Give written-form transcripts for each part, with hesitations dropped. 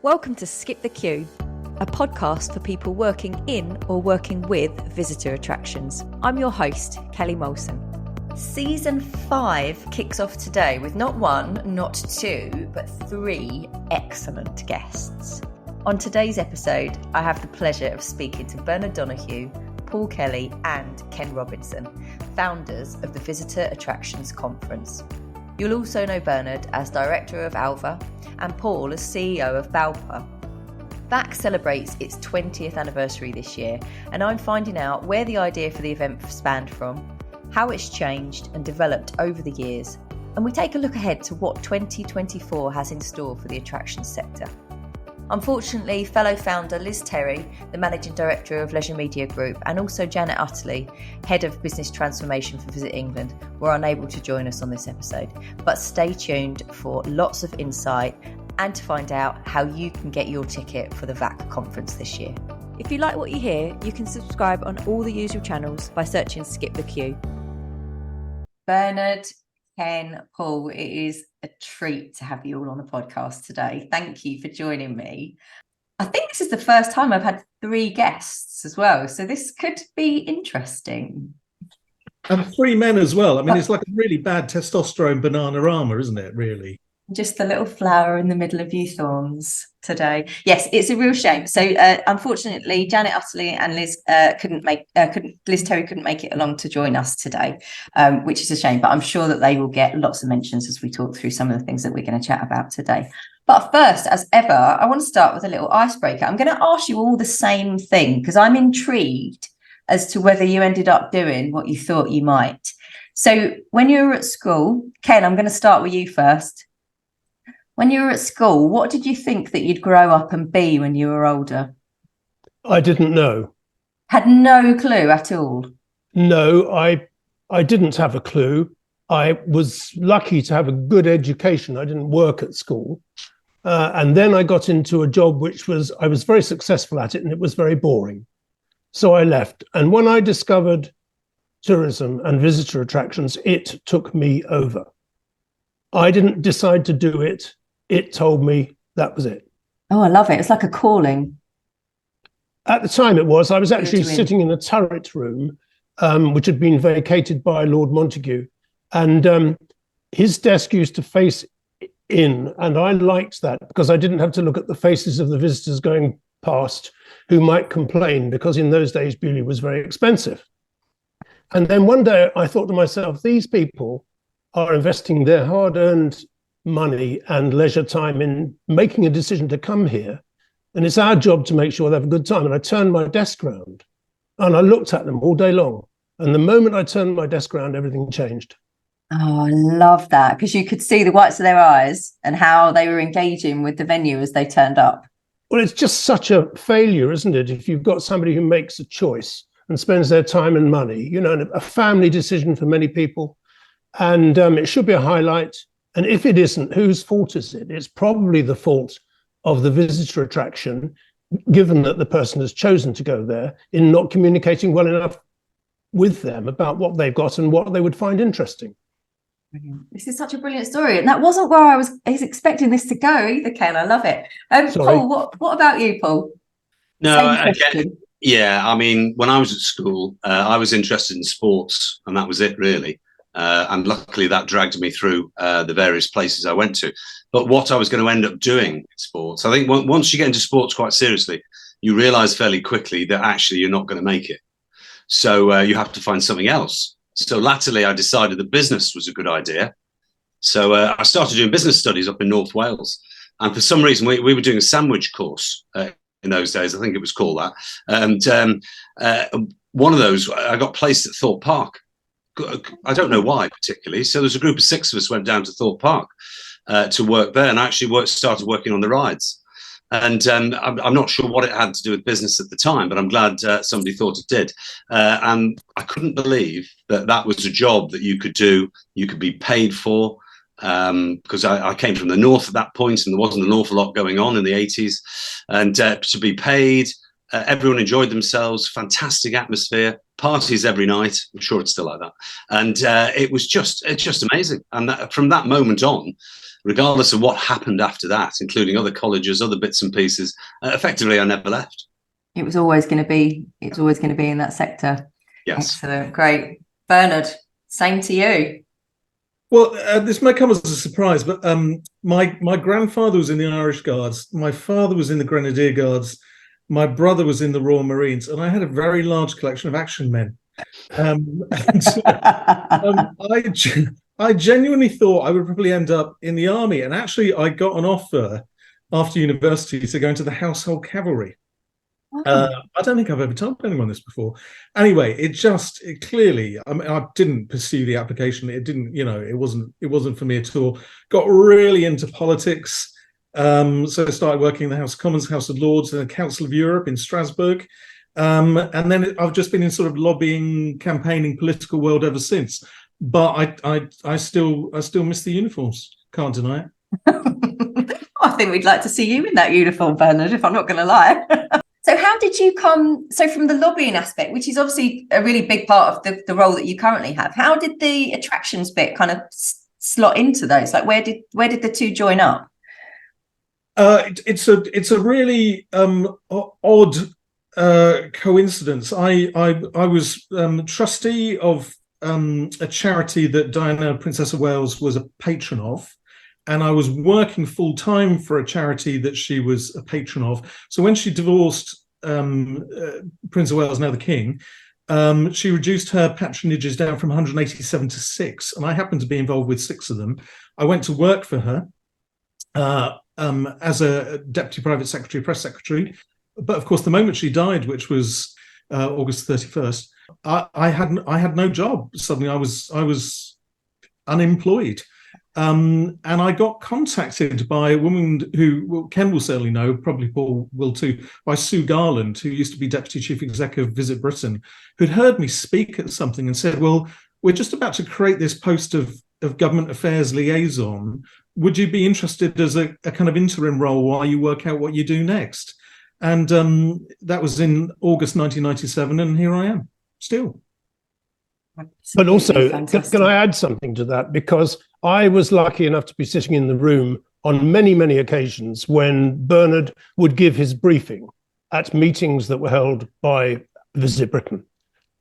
Welcome to Skip the Queue, a podcast for people working in or working with visitor attractions. I'm your host, Kelly Molson. Season 5 kicks off today with not one, not two, but 3 excellent guests. On today's episode, I have the pleasure of speaking to Bernard Donoghue, Paul Kelly and Ken Robinson, founders of the Visitor Attractions Conference. You'll also know Bernard as Director of ALVA and Paul as CEO of BALPPA. VAC celebrates its 20th anniversary this year, and I'm finding out where the idea for the event spanned from, how it's changed and developed over the years, and we take a look ahead to what 2024 has in store for the attractions sector. Unfortunately, fellow founder Liz Terry, the Managing Director of Leisure Media Group, and also Janet Uttley, Head of Business Transformation for VisitEngland, were unable to join us on this episode. But stay tuned for lots of insight and to find out how you can get your ticket for the VAC conference this year. If you like what you hear, you can subscribe on all the usual channels by searching Skip the Queue. Bernard, Ken, Paul, it is a treat to have you all on the podcast today. Thank you for joining me. I think this is the first time I've had 3 guests as well, so this could be interesting. And 3 men as well. I mean, it's like a really bad testosterone banana-rama, isn't it, really? Just the little flower in the middle of you thorns today. Yes, it's a real shame. So unfortunately, Janet Uttley and Liz Liz Terry couldn't make it along to join us today, which is a shame. But I'm sure that they will get lots of mentions as we talk through some of the things that we're going to chat about today. But first, as ever, I want to start with a little icebreaker. I'm going to ask you all the same thing because I'm intrigued as to whether you ended up doing what you thought you might. So when you were at school, Ken, I'm going to start with you first. When you were at school, what did you think that you'd grow up and be when you were older? I didn't know. Had no clue at all? No, I didn't have a clue. I was lucky to have a good education. I didn't work at school. And then I got into a job I was very successful at it, and it was very boring. So I left. And when I discovered tourism and visitor attractions, it took me over. I didn't decide to do it. It told me that was it. Oh, I love it. It's like a calling. At the time it was. I was actually sitting in a turret room, which had been vacated by Lord Montague. And his desk used to face in. And I liked that because I didn't have to look at the faces of the visitors going past who might complain, because in those days, Beaulieu was very expensive. And then one day I thought to myself, these people are investing their hard-earned money and leisure time in making a decision to come here. And it's our job to make sure they have a good time. And I turned my desk around and I looked at them all day long. And the moment I turned my desk around, everything changed. Oh, I love that, because you could see the whites of their eyes and how they were engaging with the venue as they turned up. Well, it's just such a failure, isn't it? If you've got somebody who makes a choice and spends their time and money, you know, a family decision for many people. And it should be a highlight. And if it isn't, whose fault is it? It's probably the fault of the visitor attraction, given that the person has chosen to go there, in not communicating well enough with them about what they've got and what they would find interesting. This is such a brilliant story. And that wasn't where I was expecting this to go either, Ken. I love it. Paul, what about you, Paul? No, yeah, I mean, when I was at school, I was interested in sports, and that was it, really. And luckily that dragged me through the various places I went to. But what I was going to end up doing in sports, I think once you get into sports quite seriously, you realize fairly quickly that actually you're not going to make it. So you have to find something else. So latterly I decided that business was a good idea. So I started doing business studies up in North Wales. And for some reason, we were doing a sandwich course in those days. I think it was called that. And one of those, I got placed at Thorpe Park. I don't know why particularly. So there's a group of 6 of us went down to Thorpe Park to work there, and actually started working on the rides. And I'm not sure what it had to do with business at the time, but I'm glad somebody thought it did. And I couldn't believe that was a job that you could do, you could be paid for, because I came from the north at that point and there wasn't an awful lot going on in the 80s. And to be paid, everyone enjoyed themselves, fantastic atmosphere, parties every night. I'm sure it's still like that. And it's just amazing. And from that moment on, regardless of what happened after that, including other colleges, other bits and pieces, effectively I never left. It was always going to be, in that sector. Yes. Excellent. Great. Bernard, same to you. Well, this may come as a surprise, but my grandfather was in the Irish Guards. My father was in the Grenadier Guards. My brother was in the Royal Marines, and I had a very large collection of action men. I genuinely thought I would probably end up in the army, and actually I got an offer after university to go into the Household Cavalry. I don't think I've ever told anyone this before. Anyway, it clearly, I mean, I didn't pursue the application. It didn't, it wasn't for me at all. Got really into politics. So I started working in the House of Commons, House of Lords, and the Council of Europe in Strasbourg. And then I've just been in sort of lobbying, campaigning, political world ever since. But I still miss the uniforms. Can't deny it. I think we'd like to see you in that uniform, Bernard, if I'm not going to lie. So how did you come, so from the lobbying aspect, which is obviously a really big part of the role that you currently have, how did the attractions bit kind of slot into those? Like where did the two join up? It's a really odd coincidence. I was trustee of a charity that Diana, Princess of Wales, was a patron of. And I was working full time for a charity that she was a patron of. So when she divorced Prince of Wales, now the King, she reduced her patronages down from 187 to 6. And I happened to be involved with 6 of them. I went to work for her as a deputy private secretary, press secretary. But of course, the moment she died, which was August 31st, I had no job. Suddenly I was unemployed. And I got contacted by a woman who Ken will certainly know, probably Paul will too, by Sue Garland, who used to be Deputy Chief Executive of Visit Britain, who'd heard me speak at something and said, well, we're just about to create this post of government affairs liaison. Would you be interested as a kind of interim role while you work out what you do next? And that was in August 1997, and here I am, still. But also, can I add something to that? Because I was lucky enough to be sitting in the room on many, many occasions when Bernard would give his briefing at meetings that were held by Visit Britain.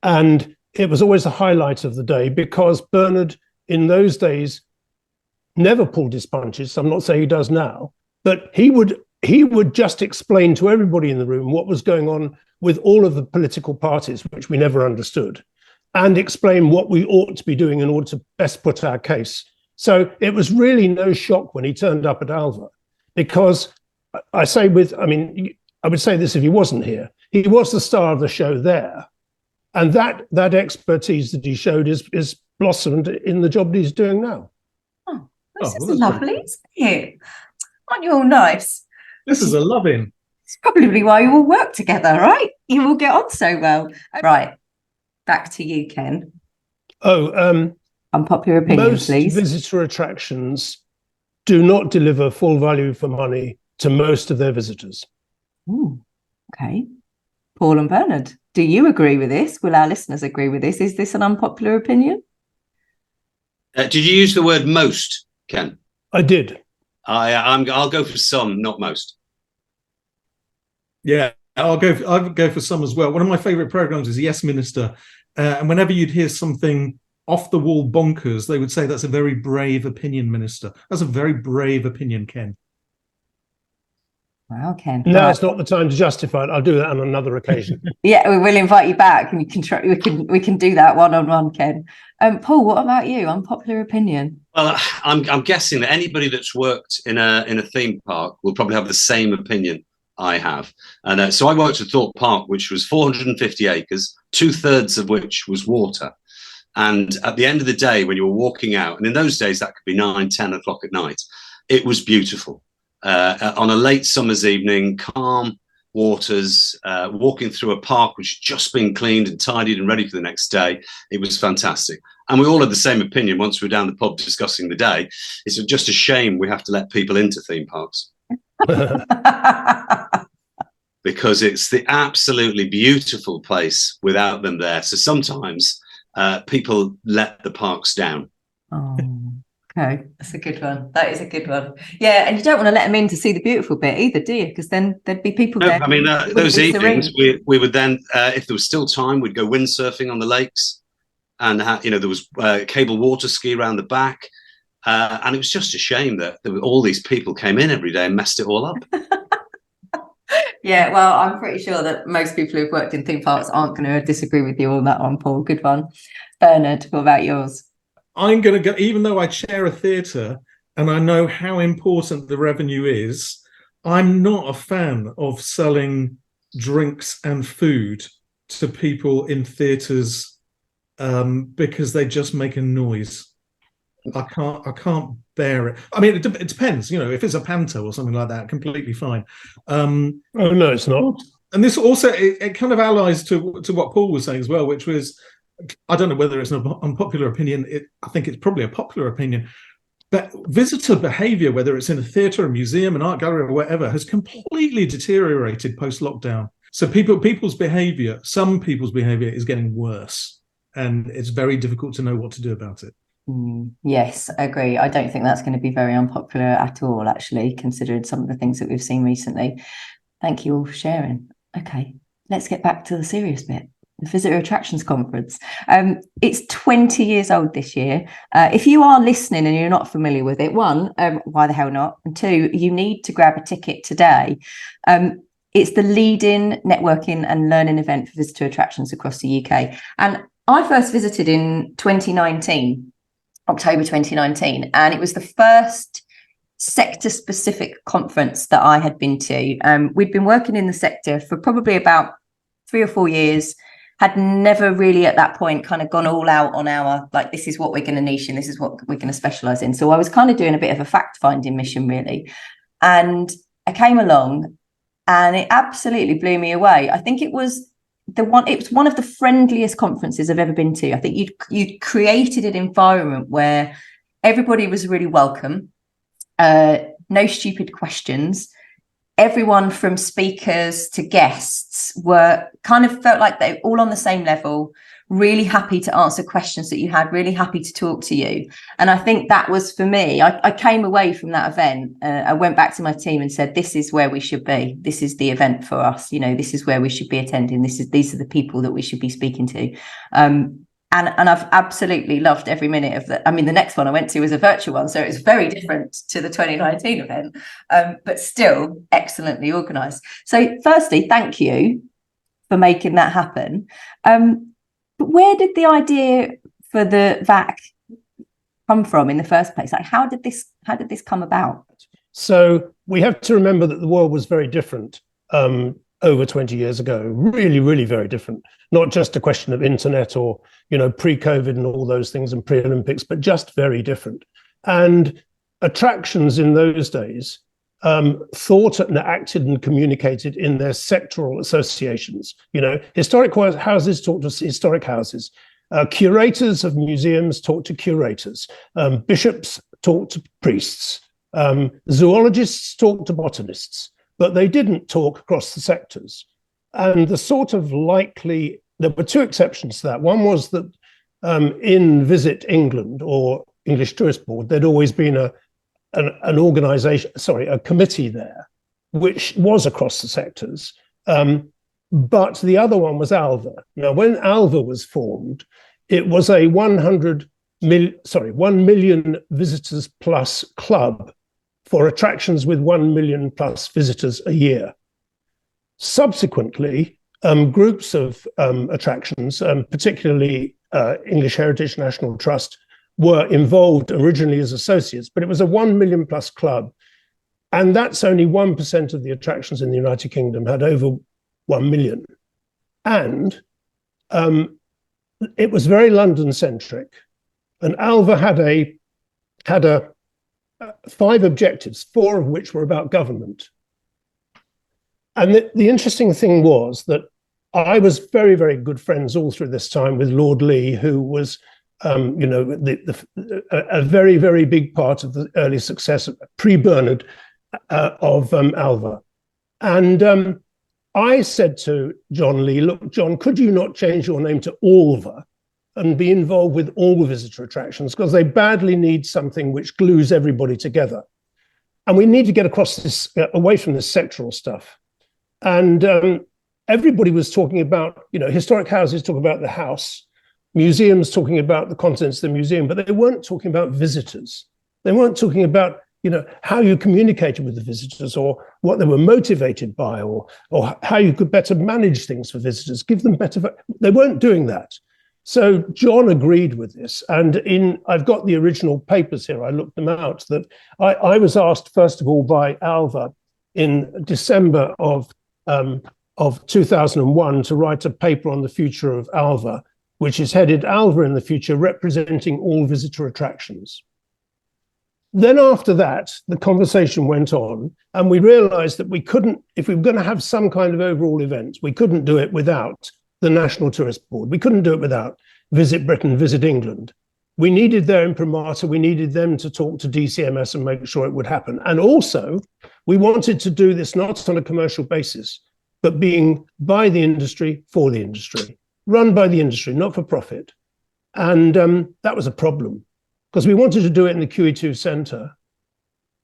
And it was always a highlight of the day because Bernard, in those days, never pulled his punches. I'm not saying he does now, but he would just explain to everybody in the room what was going on with all of the political parties, which we never understood, and explain what we ought to be doing in order to best put our case. So it was really no shock when he turned up at ALVA, because I would say this if he wasn't here, he was the star of the show there. And that expertise that he showed is blossomed in the job that he's doing now. Oh, this is lovely, isn't it? Aren't you all nice? This is a loving. It's probably why you all work together, right? You all get on so well. Right. Back to you, Ken. Unpopular opinion, most please. Most visitor attractions do not deliver full value for money to most of their visitors. Ooh, okay. Paul and Bernard, do you agree with this? Will our listeners agree with this? Is this an unpopular opinion? Did you use the word most, Ken? I did. I'll go for some, not most. Yeah. I'll go for some as well. One of my favourite programmes is Yes Minister, and whenever you'd hear something off the wall bonkers, they would say that's a very brave opinion, Minister. That's a very brave opinion, Ken. Wow, Ken. No, it's not the time to justify it. I'll do that on another occasion. Yeah, we will invite you back, and we can do that one-on-one, Ken. Paul, what about you? Unpopular opinion? Well, I'm guessing that anybody that's worked in a theme park will probably have the same opinion I have. And so I worked at Thorpe Park, which was 450 acres, 2/3 of which was water. And at the end of the day, when you were walking out, and in those days, that could be 9, 10 o'clock at night, it was beautiful. On a late summer's evening, calm waters, walking through a park which had just been cleaned and tidied and ready for the next day. It was fantastic. And we all had the same opinion once we were down the pub discussing the day. It's just a shame we have to let people into theme parks. Because it's the absolutely beautiful place without them there. So sometimes people let the parks down. Oh, Okay, that's a good one. That is a good one. Yeah, and you don't want to let them in to see the beautiful bit either, do you? Because then there'd be people No, there. I mean, those evenings we would then, if there was still time, we'd go windsurfing on the lakes, and there was cable water ski around the back, and it was just a shame that all these people came in every day and messed it all up. Yeah, well, I'm pretty sure that most people who've worked in theme parks aren't going to disagree with you on that one, Paul. Good one. Bernard, what about yours? I'm going to go, even though I chair a theatre and I know how important the revenue is, I'm not a fan of selling drinks and food to people in theatres because they just make a noise. I can't bear it. I mean, it depends. If it's a panto or something like that, completely fine. Oh no, it's not. And this also it kind of allies to what Paul was saying as well, which was, I don't know whether it's an unpopular opinion. I think it's probably a popular opinion. But visitor behaviour, whether it's in a theatre, a museum, an art gallery, or whatever, has completely deteriorated post-lockdown. So people's behaviour, some people's behaviour is getting worse, and it's very difficult to know what to do about it. Yes, I agree. I don't think that's going to be very unpopular at all, actually, considering some of the things that we've seen recently. Thank you all for sharing. Okay, let's get back to the serious bit. The Visitor Attractions Conference. It's 20 years old this year. If you are listening and you're not familiar with it, one, why the hell not? And two, you need to grab a ticket today. It's the leading networking and learning event for visitor attractions across the UK. And I first visited in 2019. October 2019, and it was the first sector-specific conference that I had been to. We'd been working in the sector for probably about 3 or 4 years, had never really at that point kind of gone all out on our, like, this is what we're going to niche in, this is what we're going to specialise in. So I was kind of doing a bit of a fact-finding mission, really. And I came along, and it absolutely blew me away. I think it was one of the friendliest conferences I've ever been to. I think you'd created an environment where everybody was really welcome, no stupid questions. Everyone from speakers to guests felt like they were all on the same level, really happy to answer questions that you had, really happy to talk to you. And I think that was, for me, I came away from that event. I went back to my team and said, this is where we should be. This is the event for us. This is where we should be attending. These are the people that we should be speaking to. And I've absolutely loved every minute of that. I mean, the next one I went to was a virtual one, so it was very different to the 2019 event, but still excellently organised. So firstly, thank you for making that happen. But where did the idea for the VAC come from in the first place? Like, how did this come about? So we have to remember that the world was very different over 20 years ago. Really, really very different. Not just a question of internet or pre-COVID and all those things and pre-Olympics, but just very different. And attractions in those days thought and acted and communicated in their sectoral associations. Historic houses talked to historic houses. Curators of museums talked to curators. Bishops talked to priests. Zoologists talked to botanists, but they didn't talk across the sectors. And there were two exceptions to that. One was that in Visit England or English Tourist Board, there'd always been a committee there, which was across the sectors. But the other one was ALVA. Now, when ALVA was formed, it was a 1 million visitors plus club for attractions with 1 million plus visitors a year. Subsequently, groups of attractions, particularly English Heritage National Trust, were involved originally as associates, but it was a 1 million plus club. And that's only 1% of the attractions in the United Kingdom had over 1 million. And it was very London-centric. And ALVA had 5 objectives, 4 of which were about government. And the interesting thing was that I was very, very good friends all through this time with Lord Lee, who was a very, very big part of the early success pre-Bernard of ALVA. And I said to John Lee, look, John, could you not change your name to ALVA and be involved with all visitor attractions because they badly need something which glues everybody together. And we need to get across this, away from this sectoral stuff. And everybody was talking about, historic houses talk about the house, museums talking about the contents of the museum, but they weren't talking about visitors. They weren't talking about, how you communicated with the visitors or what they were motivated by or how you could better manage things for visitors, give them better. They weren't doing that. So John agreed with this. And I've got the original papers here. I looked them out. That I was asked, first of all, by ALVA in December of 2001 to write a paper on the future of ALVA, which is headed ALVA in the Future, Representing All Visitor Attractions. Then after that, the conversation went on, and we realized that we couldn't, if we were going to have some kind of overall event, we couldn't do it without the National Tourist Board. We couldn't do it without Visit Britain, Visit England. We needed their imprimatur. We needed them to talk to DCMS and make sure it would happen. And also, we wanted to do this not on a commercial basis, but being by the industry, for the industry, run by the industry, not for profit. And that was a problem, because we wanted to do it in the QEII centre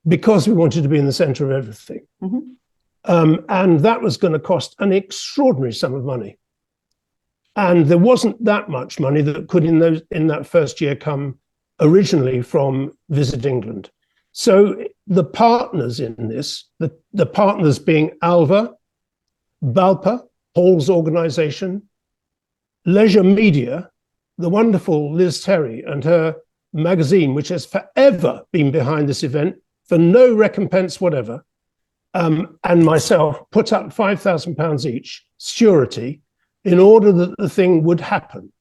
because we wanted to be in the centre of everything. Mm-hmm. And that was going to cost an extraordinary sum of money. And there wasn't that much money that could in that first year come originally from Visit England. So the partners in this, the partners being ALVA, BALPPA, Paul's organisation, Leisure Media, the wonderful Liz Terry and her magazine, which has forever been behind this event for no recompense whatever, and myself put up £5,000 each, surety, in order that the thing would happen.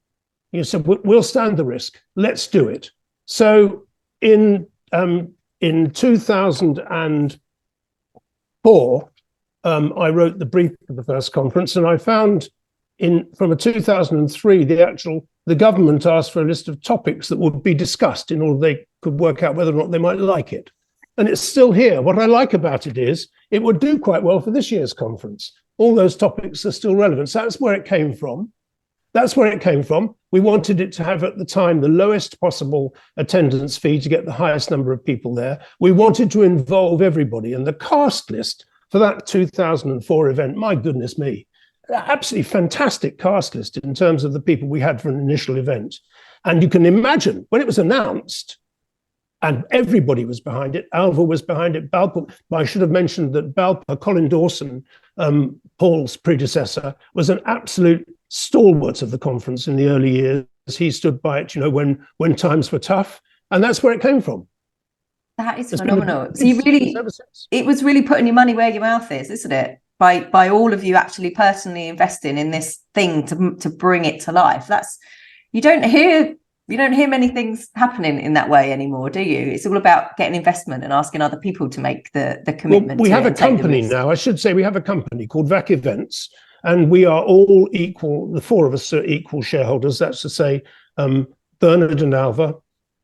So we'll stand the risk. Let's do it. So in 2004, I wrote the brief for the first conference, and I found from 2003, the government asked for a list of topics that would be discussed in order they could work out whether or not they might like it. And it's still here. What I like about it is it would do quite well for this year's conference. All those topics are still relevant. So that's where it came from. We wanted it to have at the time the lowest possible attendance fee to get the highest number of people there. We wanted to involve everybody. And the cast list for that 2004 event, my goodness me, absolutely fantastic cast list in terms of the people we had for an initial event. And you can imagine when it was announced, and everybody was behind it. ALVA was behind it. BALPPA, I should have mentioned that BALPPA, Colin Dawson, Paul's predecessor, was an absolute stalwart of the conference in the early years. He stood by it, when times were tough, and that's where it came from. That is phenomenal. So it was really putting your money where your mouth is, isn't it? By all of you actually personally investing in this thing to bring it to life. You don't hear many things happening in that way anymore, do you? It's all about getting investment and asking other people to make the commitment. Well, we have a company now. I should say we have a company called VAC Events, and we are all equal. The four of us are equal shareholders. That's to say, Bernard and ALVA,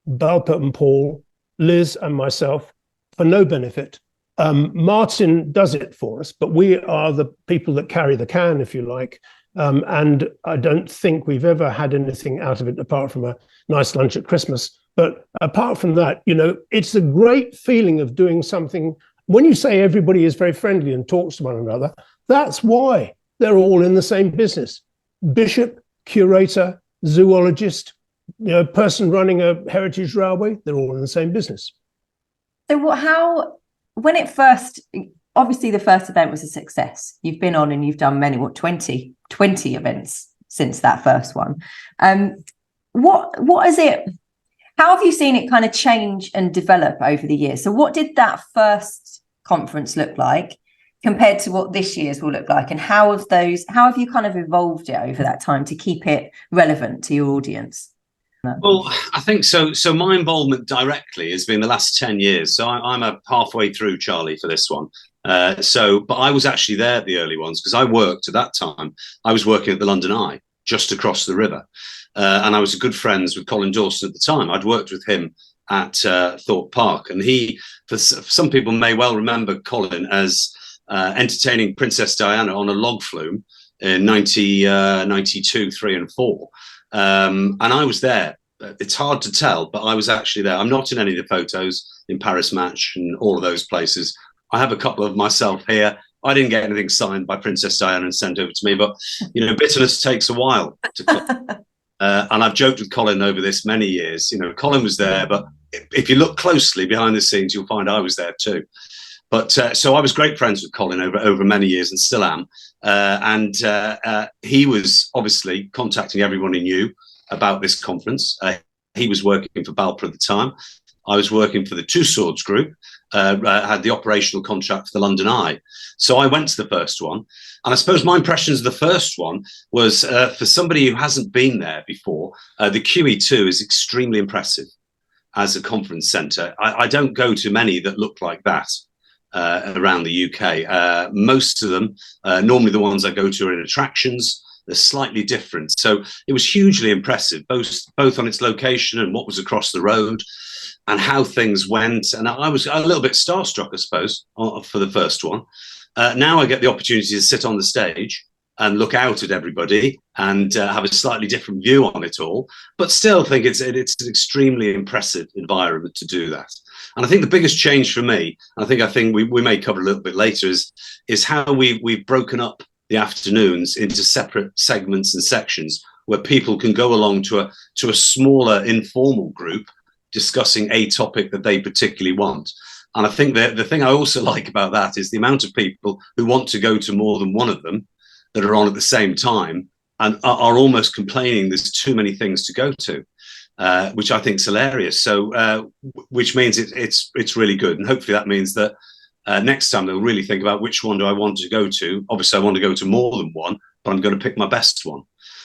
BALPPA and Paul, Liz and myself, for no benefit. Martin does it for us, but we are the people that carry the can, if you like. And I don't think we've ever had anything out of it apart from a nice lunch at Christmas. But apart from that, it's a great feeling of doing something. When you say everybody is very friendly and talks to one another, that's why they're all in the same business. Bishop, curator, zoologist, person running a heritage railway, they're all in the same business. So when it first, obviously the first event was a success. You've been on and you've done many, 20 events since that first one. What is it? How have you seen it kind of change and develop over the years? So what did that first conference look like compared to what this year's will look like? And how have you kind of evolved it over that time to keep it relevant to your audience? Well, I think so. So my involvement directly has been the last 10 years. So I'm halfway through, Charlie, for this one. But I was actually there at the early ones because I worked at that time. I was working at the London Eye, just across the river. And I was good friends with Colin Dawson at the time. I'd worked with him at Thorpe Park. And for some people may well remember Colin as entertaining Princess Diana on a log flume in 92, 3 and 4. And I was there. It's hard to tell, but I was actually there. I'm not in any of the photos in Paris Match and all of those places. I have a couple of myself here. I didn't get anything signed by Princess Diana and sent over to me, but bitterness takes a while to come. And I've joked with Colin over this many years. Colin was there, but if you look closely behind the scenes, you'll find I was there too. But so I was great friends with Colin over many years and still am. And he was obviously contacting everyone he knew about this conference. He was working for BALPPA at the time. I was working for the Two Swords Group, had the operational contract for the London Eye. So I went to the first one. And I suppose my impressions of the first one was, for somebody who hasn't been there before, the QEII is extremely impressive as a conference centre. I don't go to many that look like that around the UK. Most of them, normally the ones I go to are in attractions. They're slightly different. So it was hugely impressive, both on its location and what was across the road and how things went. And I was a little bit starstruck, I suppose, for the first one. Now I get the opportunity to sit on the stage and look out at everybody and have a slightly different view on it all, but still think it's an extremely impressive environment to do that. And I think the biggest change for me, I think we may cover a little bit later, is how we've broken up the afternoons into separate segments and sections where people can go along to a smaller informal group discussing a topic that they particularly want. And I think the thing I also like about that is the amount of people who want to go to more than one of them that are on at the same time and are almost complaining there's too many things to go to, which I think is hilarious. So, which means it's really good. And hopefully that means that next time they'll really think about which one do I want to go to. Obviously, I want to go to more than one, but I'm going to pick my best one.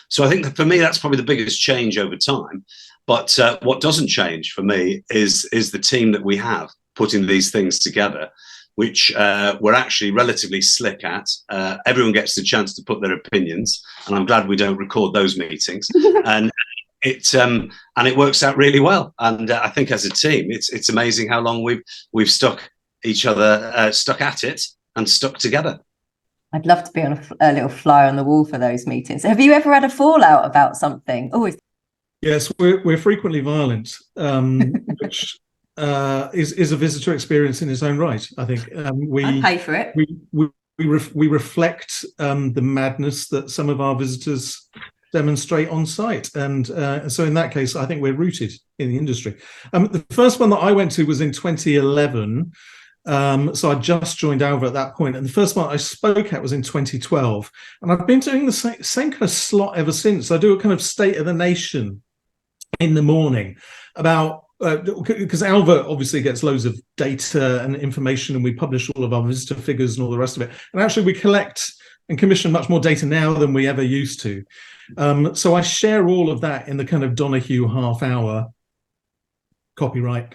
So I think that for me, that's probably the biggest change over time. But what doesn't change for me is the team that we have putting these things together, which we're actually relatively slick at. Everyone gets the chance to put their opinions, and I'm glad we don't record those meetings. And it works out really well. And I think as a team, it's amazing how long we've stuck at it and stuck together. I'd love to be on a little fly on the wall for those meetings. Have you ever had a fallout about something? Always. Yes, we're frequently violent, which is a visitor experience in its own right. I think I pay for it. We reflect the madness that some of our visitors demonstrate on site, and so in that case, I think we're rooted in the industry. The first one that I went to was in 2011. So I just joined ALVA at that point, and the first one I spoke at was in 2012, and I've been doing the same kind of slot ever since. I do a kind of state of the nation in the morning about because ALVA obviously gets loads of data and information, and we publish all of our visitor figures and all the rest of it, and actually we collect and commission much more data now than we ever used to. So I share all of that in the kind of Donoghue half-hour copyright.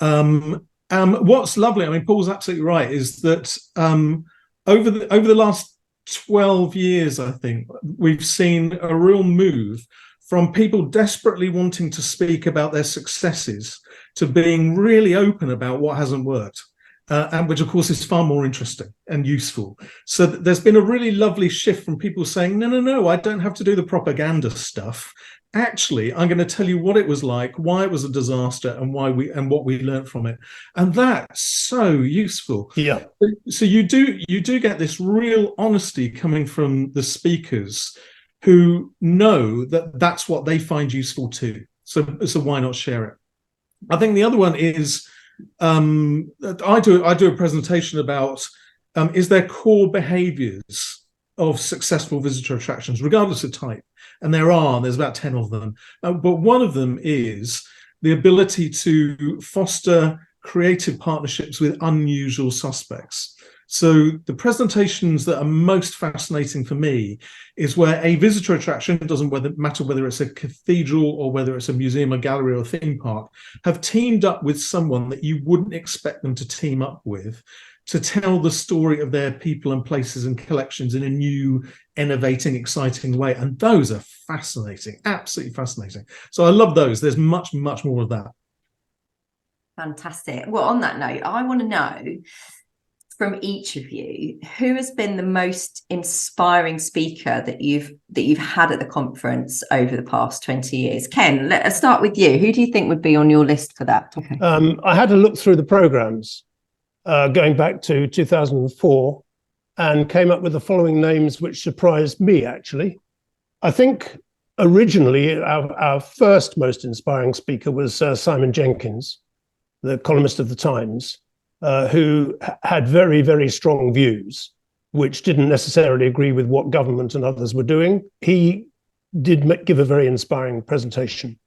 What's lovely, I mean, Paul's absolutely right, is that over the last 12 years, I think, we've seen a real move from people desperately wanting to speak about their successes to being really open about what hasn't worked, and which, of course, is far more interesting and useful. So there's been a really lovely shift from people saying, no, I don't have to do the propaganda stuff. Actually, I'm going to tell you what it was like, why it was a disaster, and what we learned from it, and that's so useful. Yeah. So you do get this real honesty coming from the speakers, who know that that's what they find useful too. So why not share it? I think the other one is I do a presentation about is there core behaviours of successful visitor attractions, regardless of type. And there's about 10 of them. But one of them is the ability to foster creative partnerships with unusual suspects. So the presentations that are most fascinating for me is where a visitor attraction, it doesn't matter whether it's a cathedral or whether it's a museum, a gallery or a theme park, have teamed up with someone that you wouldn't expect them to team up with to tell the story of their people and places and collections in a new, innovating, exciting way. And those are fascinating, absolutely fascinating. So I love those. There's much, much more of that. Fantastic. Well, on that note, I want to know, from each of you, who has been the most inspiring speaker that you've had at the conference over the past 20 years? Ken, let's start with you. Who do you think would be on your list for that? Okay. I had to look through the programs going back to 2004 and came up with the following names, which surprised me, actually. I think originally our first most inspiring speaker was Simon Jenkins, the columnist of the Times, who had very, very strong views, which didn't necessarily agree with what government and others were doing. He did give a very inspiring presentation.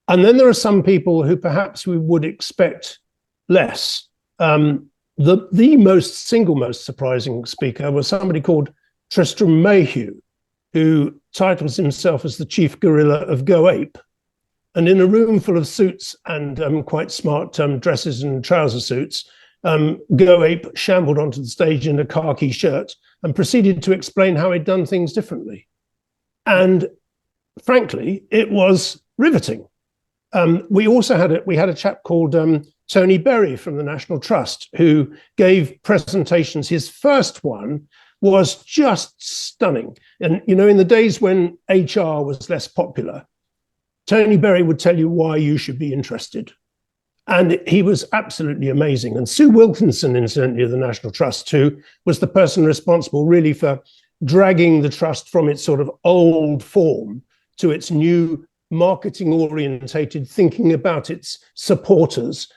And then there are some people who perhaps we would expect less. The single most surprising speaker was somebody called Tristram Mayhew, who titles himself as the chief guerrilla of Go Ape. And in a room full of suits and quite smart dresses and trouser suits, Go Ape shambled onto the stage in a khaki shirt and proceeded to explain how he'd done things differently. And frankly, it was riveting. We also had a chap called Tony Berry from the National Trust, who gave presentations. His first one was just stunning. And, you know, in the days when HR was less popular, Tony Berry would tell you why you should be interested. And he was absolutely amazing. And Sue Wilkinson, incidentally, of the National Trust, who was the person responsible really for dragging the trust from its sort of old form to its new marketing-orientated, thinking about its supporters'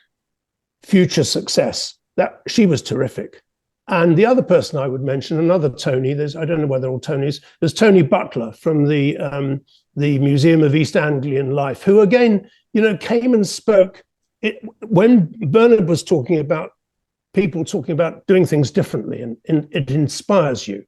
future success. That she was terrific. And the other person I would mention, another Tony, I don't know whether they're all Tonys, there's Tony Butler from the Museum of East Anglian Life, who again, you know, came and spoke. When Bernard was talking about people talking about doing things differently, and it inspires you.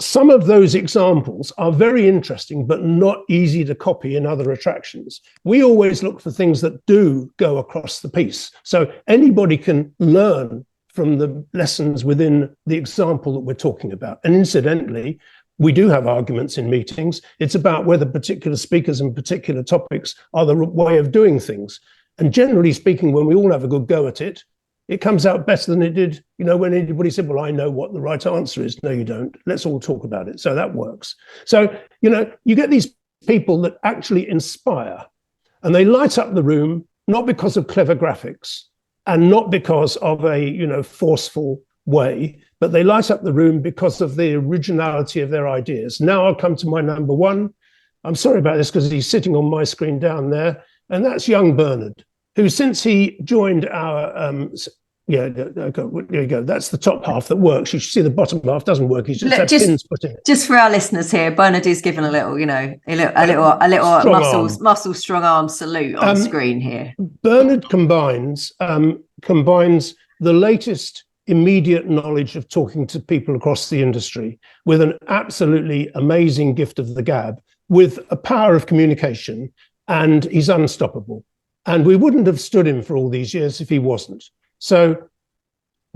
Some of those examples are very interesting, but not easy to copy in other attractions. We always look for things that do go across the piece. So anybody can learn from the lessons within the example that we're talking about. And incidentally, we do have arguments in meetings. It's about whether particular speakers and particular topics are the way of doing things. And generally speaking, when we all have a good go at it, it comes out better than it did, you know, when anybody said, well, I know what the right answer is. No, you don't. Let's all talk about it. So that works. So, you know, you get these people that actually inspire, and they light up the room, not because of clever graphics and not because of a, you know, forceful way, but they light up the room because of the originality of their ideas. Now I'll come to my number one. I'm sorry about this because he's sitting on my screen down there, and that's young Bernard, who since he joined our, there you go, that's the top half that works. You should see the bottom half doesn't work. He's just had pins put in. Just for our listeners here, Bernard is given a little, you know, a little muscle strong arm salute on screen here. Bernard combines the latest immediate knowledge of talking to people across the industry with an absolutely amazing gift of the gab, with a power of communication, and he's unstoppable. And we wouldn't have stood him for all these years if he wasn't. So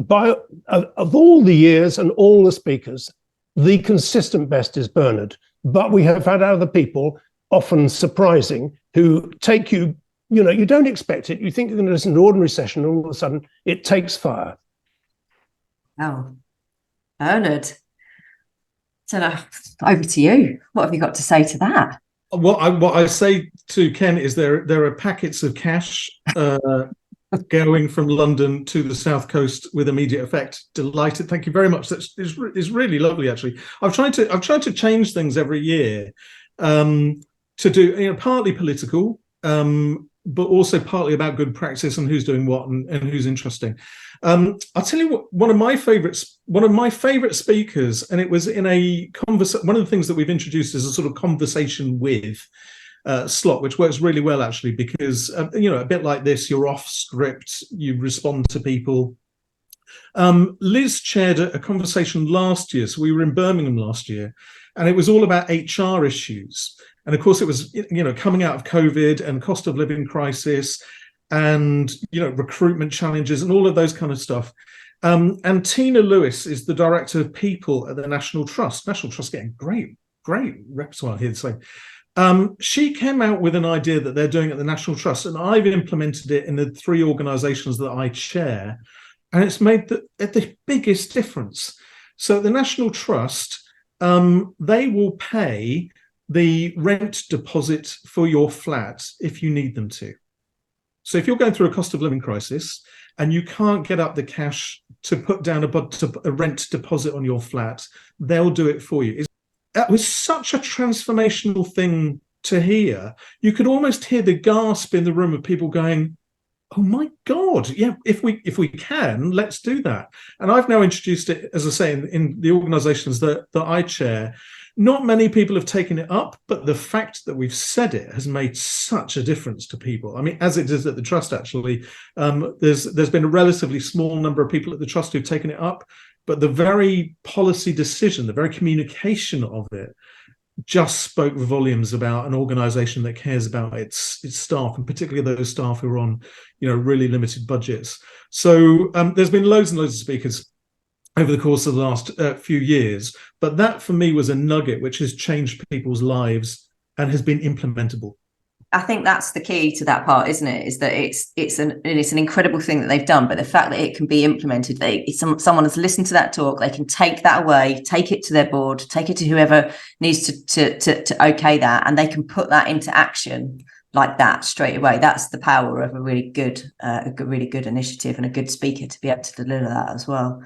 of all the years and all the speakers, the consistent best is Bernard. But we have had other people, often surprising, who take you, you know, you don't expect it. You think you're going to listen to an ordinary session, and all of a sudden it takes fire. Oh, Bernard. So over to you. What have you got to say to that? What I say to Ken is there are packets of cash going from London to the South Coast with immediate effect. Delighted. Thank you very much. That's really lovely, actually. I've tried to change things every year to do, you know, partly political, but also partly about good practice and who's doing what and who's interesting. I'll tell you what, one of my favorite speakers, and it was in a conversation. One of the things that we've introduced is a sort of conversation with slot, which works really well, actually, because you know, a bit like this, you're off script, you respond to people. Liz chaired a conversation last year, so we were in Birmingham last year, and it was all about HR issues. And of course, it was, you know, coming out of COVID and cost of living crisis, and, you know, recruitment challenges and all of those kind of stuff. And Tina Lewis is the director of people at the National Trust. National Trust getting great repertoire here. So she came out with an idea that they're doing at the National Trust, and I've implemented it in the 3 organisations that I chair, And it's made the biggest difference. So the National Trust, they will pay the rent deposit for your flat if you need them to. So if you're going through a cost of living crisis and you can't get up the cash to put down a rent deposit on your flat, they'll do it for you. That was such a transformational thing to hear. You could almost hear the gasp in the room of people going, oh my God, yeah, if we can, let's do that. And I've now introduced it, as I say, in the organizations that I chair. Not many people have taken it up, but the fact that we've said it has made such a difference to people. I mean, as it is at the Trust, actually, there's been a relatively small number of people at the Trust who've taken it up, but the very policy decision, the very communication of it just spoke volumes about an organization that cares about its staff, and particularly those staff who are on, really limited budgets. So there's been loads and loads of speakers over the course of the last few years, but that for me was a nugget which has changed people's lives and has been implementable. I think that's the key to that part, isn't it? Is that it's an incredible thing that they've done, but the fact that it can be implemented, someone has listened to that talk, they can take that away, take it to their board, take it to whoever needs to okay that, and they can put that into action like that straight away. That's the power of a really good initiative and a good speaker to be able to deliver that as well.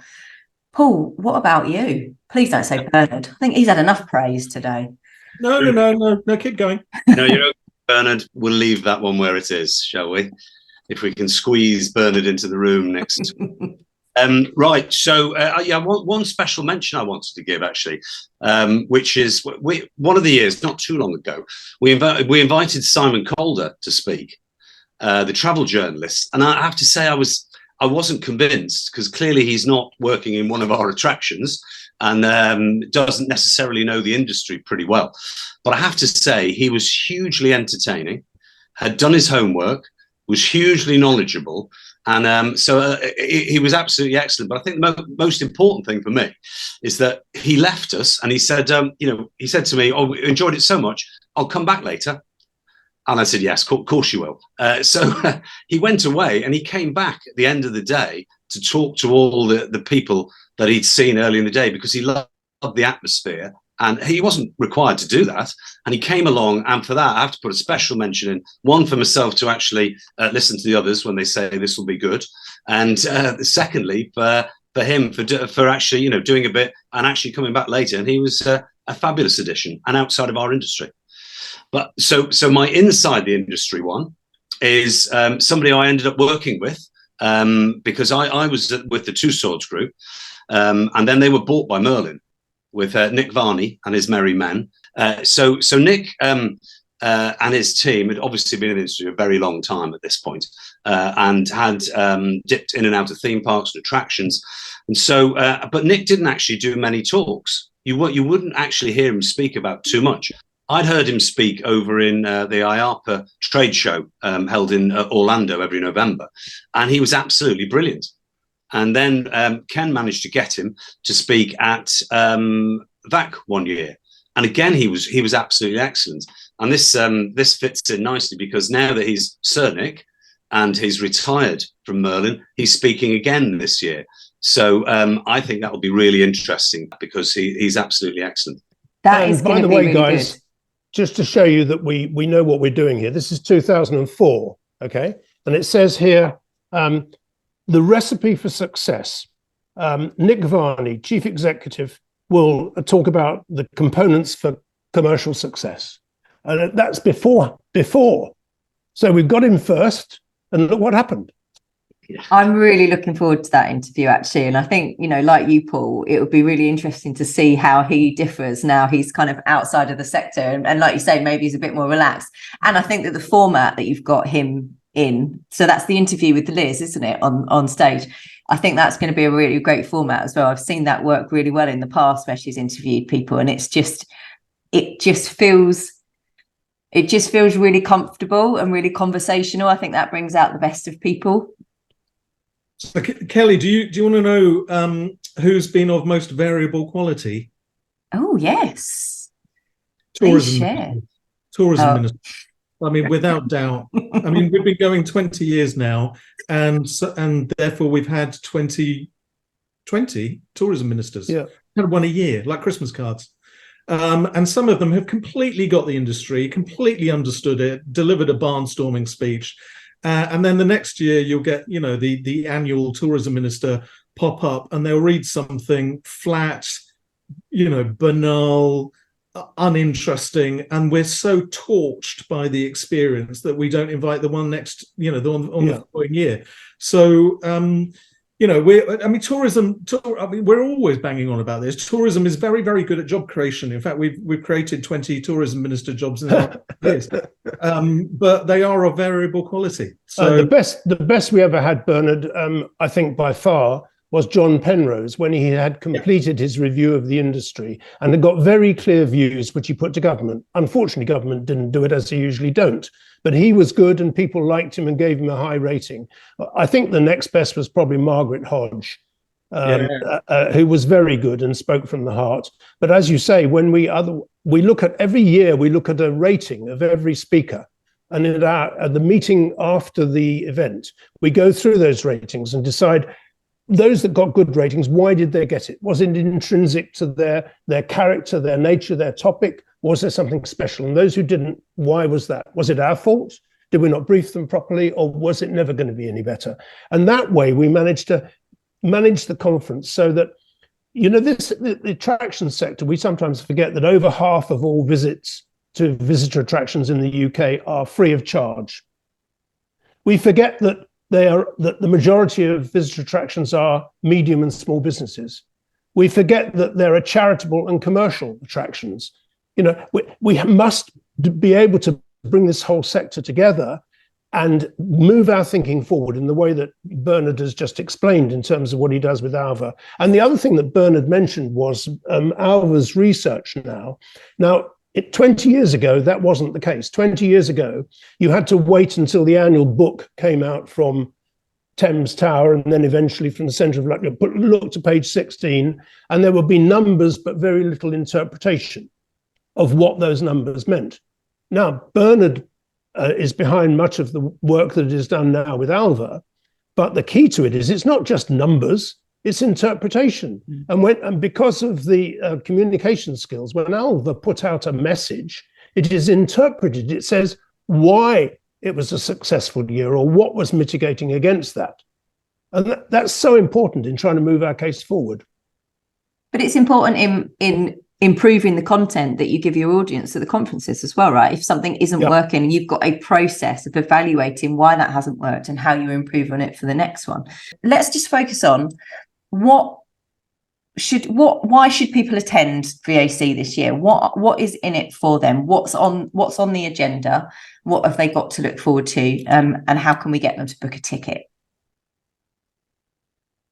Paul, what about you? Please don't say Bernard. I think he's had enough praise today. No, keep going. No, you're okay, Bernard. We'll leave that one where it is, shall we? If we can squeeze Bernard into the room next. Right. So, one special mention I wanted to give, actually, which is one of the years, not too long ago, we invited Simon Calder to speak, the travel journalist. And I have to say, I wasn't convinced, because clearly he's not working in one of our attractions and doesn't necessarily know the industry pretty well. But I have to say, he was hugely entertaining, had done his homework, was hugely knowledgeable. And so he was absolutely excellent. But I think the most important thing for me is that he left us and he said, he said to me, "Oh, we enjoyed it so much, I'll come back later." And I said, "Yes, of course you will." So he went away and he came back at the end of the day to talk to all the people that he'd seen early in the day, because he loved the atmosphere. And he wasn't required to do that. And he came along. And for that, I have to put a special mention in, one, for myself to actually listen to the others when they say this will be good. And secondly, for him for actually, doing a bit and actually coming back later. And he was a fabulous addition and outside of our industry. But so my inside the industry one is somebody I ended up working with because I was with the Two Swords Group. And then they were bought by Merlin, with Nick Varney and his merry men. So Nick and his team had obviously been in the industry a very long time at this point, and had dipped in and out of theme parks and attractions. And so, but Nick didn't actually do many talks. You wouldn't actually hear him speak about too much. I'd heard him speak over in the IALPA trade show held in Orlando every November, and he was absolutely brilliant. And then Ken managed to get him to speak at VAC one year, and again he was absolutely excellent. And this fits in nicely, because now that he's Sir Nick and he's retired from Merlin, he's speaking again this year. So I think that will be really interesting, because he's absolutely excellent. That is going to be really guys, good. Just to show you that we know what we're doing here. This is 2004, okay, and it says here. The recipe for success. Nick Varney, Chief Executive, will talk about the components for commercial success. And that's before. So we've got him first, and look what happened. I'm really looking forward to that interview, actually. And I think, like you, Paul, it would be really interesting to see how he differs now he's kind of outside of the sector. And like you say, maybe he's a bit more relaxed. And I think that the format that you've got him in, so that's the interview with Liz, isn't it, on stage? I think that's going to be a really great format as well. I've seen that work really well in the past where she's interviewed people, and it just feels really comfortable and really conversational. I think that brings out the best of people. So, Kelly, do you want to know who's been of most variable quality? Oh yes, Tourism Minister. I mean, without doubt. I mean, we've been going 20 years now, and therefore we've had 20 tourism ministers. Yeah. Had one a year, like Christmas cards. And some of them have completely got the industry, completely understood it, delivered a barnstorming speech. And then the next year you'll get, the annual tourism minister pop up, and they'll read something flat, banal, uninteresting, and we're so torched by the experience that we don't invite the one next, the following year. So, tourism. We're always banging on about this. Tourism is very, very good at job creation. In fact, we've created 20 tourism minister jobs in the last years, but they are of variable quality. So the best we ever had, Bernard, I think by far, was John Penrose, when he had completed his review of the industry and had got very clear views, which he put to government. Unfortunately, government didn't do it, as they usually don't. But he was good and people liked him and gave him a high rating. I think the next best was probably Margaret Hodge, who was very good and spoke from the heart. But as you say, when we look at every year, we look at a rating of every speaker. And at the meeting after the event, we go through those ratings and decide, those that got good ratings, why did they get it? Was it intrinsic to their character, their nature, their topic? Was there something special? And those who didn't, why was that? Was it our fault? Did we not brief them properly? Or was it never going to be any better? And that way we managed to manage the conference so that, the attraction sector, we sometimes forget that over half of all visits to visitor attractions in the UK are free of charge. We forget that that the majority of visitor attractions are medium and small businesses. We forget that there are charitable and commercial attractions. We must be able to bring this whole sector together and move our thinking forward in the way that Bernard has just explained in terms of what he does with ALVA. And the other thing that Bernard mentioned was ALVA's research now. Now, 20 years ago, that wasn't the case. 20 years ago, you had to wait until the annual book came out from Thames Tower and then eventually from the centre of London. Look to page 16, and there would be numbers, but very little interpretation of what those numbers meant. Now, Bernard is behind much of the work that is done now with ALVA, but the key to it is it's not just numbers, it's interpretation. And because of the communication skills, when ALVA put out a message, it is interpreted. It says why it was a successful year or what was mitigating against that. And that's so important in trying to move our case forward. But it's important in improving the content that you give your audience at the conferences as well, right? If something isn't working, you've got a process of evaluating why that hasn't worked and how you improve on it for the next one. Let's just focus on why should people attend VOC this year? What is in it for them? What's on the agenda? What have they got to look forward to? And how can we get them to book a ticket?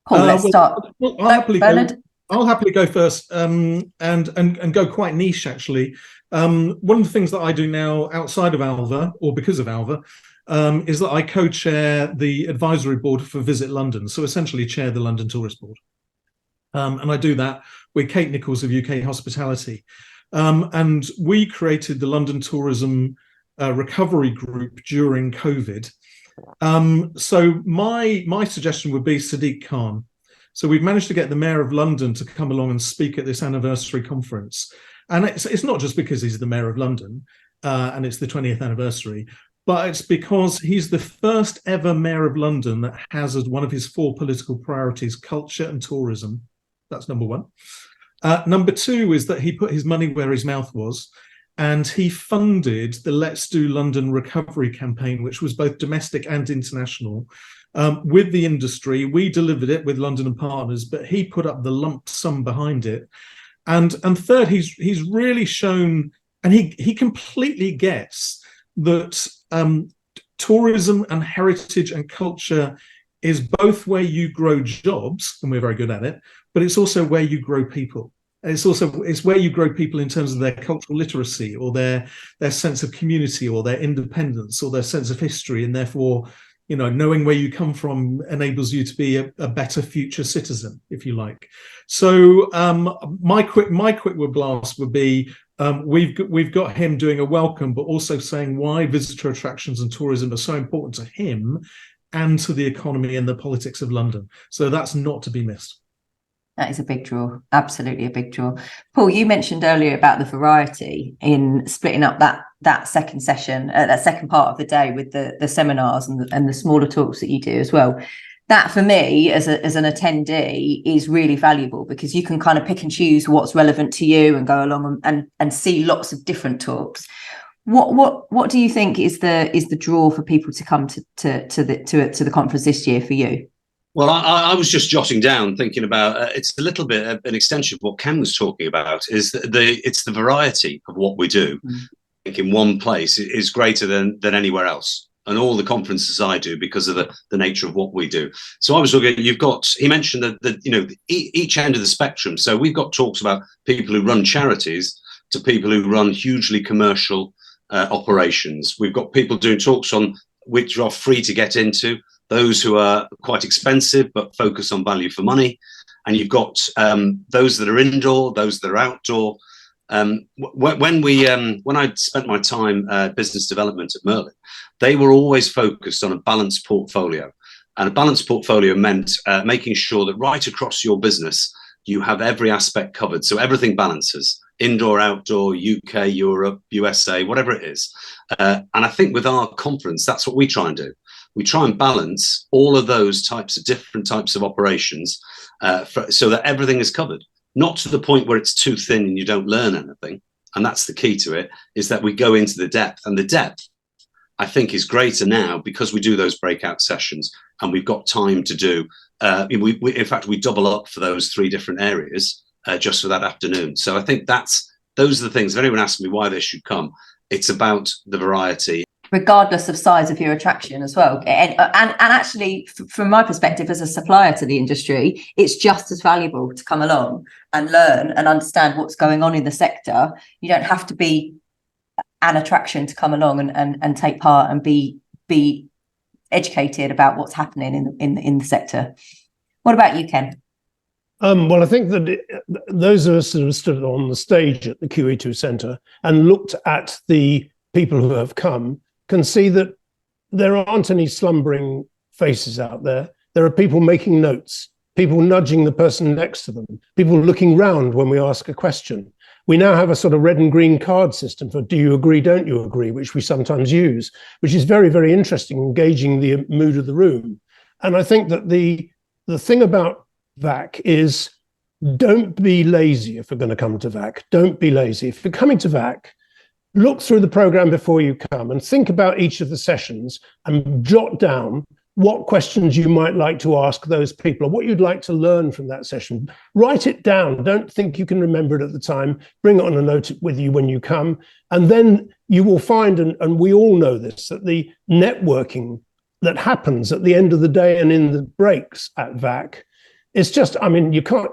Cool, let's start. Bernard? I'll happily go first and go quite niche, actually. One of the things that I do now outside of ALVA, or because of ALVA, is that I co-chair the advisory board for Visit London, so essentially chair the London Tourist Board. And I do that with Kate Nichols of UK Hospitality. And we created the London Tourism Recovery Group during COVID. So my suggestion would be Sadiq Khan. So we've managed to get the Mayor of London to come along and speak at this anniversary conference. And it's not just because he's the Mayor of London and it's the 20th anniversary, but it's because he's the first ever Mayor of London that has as one of his 4 political priorities culture and tourism. That's number one. Number two is that he put his money where his mouth was, and he funded the Let's Do London Recovery campaign, which was both domestic and international, with the industry. We delivered it with London and Partners, but he put up the lump sum behind it. And third, he's really shown, and he completely gets that tourism and heritage and culture is both where you grow jobs, and we're very good at it, but it's also where you grow people. It's where you grow people in terms of their cultural literacy or their sense of community or their independence or their sense of history, and therefore, knowing where you come from enables you to be a better future citizen, if you like. So my quick word blast would be We've got him doing a welcome, but also saying why visitor attractions and tourism are so important to him and to the economy and the politics of London. So that's not to be missed. That is a big draw, absolutely a big draw. Paul, you mentioned earlier about the variety in splitting up that second session, that second part of the day with the seminars and the smaller talks that you do as well. That for me as an attendee is really valuable because you can kind of pick and choose what's relevant to you and go along and see lots of different talks. What do you think is the draw for people to come to the conference this year for you? Well, I was just jotting down, thinking about it's a little bit an extension of what Ken was talking about. It's the variety of what we do. I think in one place is greater than anywhere else, and all the conferences I do because of the nature of what we do. So I was looking. He mentioned that each end of the spectrum. So we've got talks about people who run charities to people who run hugely commercial operations. We've got people doing talks on which are free to get into, those who are quite expensive but focus on value for money, and you've got those that are indoor, those that are outdoor. When I spent my time business development at Merlin, they were always focused on a balanced portfolio, and a balanced portfolio meant making sure that right across your business you have every aspect covered, so everything balances: indoor, outdoor, UK, Europe, USA, whatever it is. And I think with our conference, that's what we try and do. We try and balance all of those different types of operations so that everything is covered, not to the point where it's too thin and you don't learn anything. And that's the key to it, is that we go into the depth. And the depth, I think, is greater now because we do those breakout sessions and we've got time to do. In fact, we double up for those 3 different areas just for that afternoon. So I think those are the things. If anyone asks me why they should come, it's about the variety. Regardless of size of your attraction as well. And actually, from my perspective as a supplier to the industry, it's just as valuable to come along and learn and understand what's going on in the sector. You don't have to be an attraction to come along and take part and be educated about what's happening in the sector. What about you, Ken? Well, I think that those of us that have stood on the stage at the QEII Centre and looked at the people who have come can see that there aren't any slumbering faces out there. There are people making notes, people nudging the person next to them, people looking round when we ask a question. We now have a sort of red and green card system for do you agree, don't you agree, which we sometimes use, which is very, very interesting, engaging the mood of the room. And I think that the thing about VAC is don't be lazy if you're going to come to VAC. Don't be lazy. If you're coming to VAC, look through the program before you come and think about each of the sessions and jot down what questions you might like to ask those people or what you'd like to learn from that session. Write it down. Don't think you can remember it at the time. Bring it on a note with you when you come. And then you will find, and we all know this, that the networking that happens at the end of the day and in the breaks at VAC, it's just, I mean, you can't,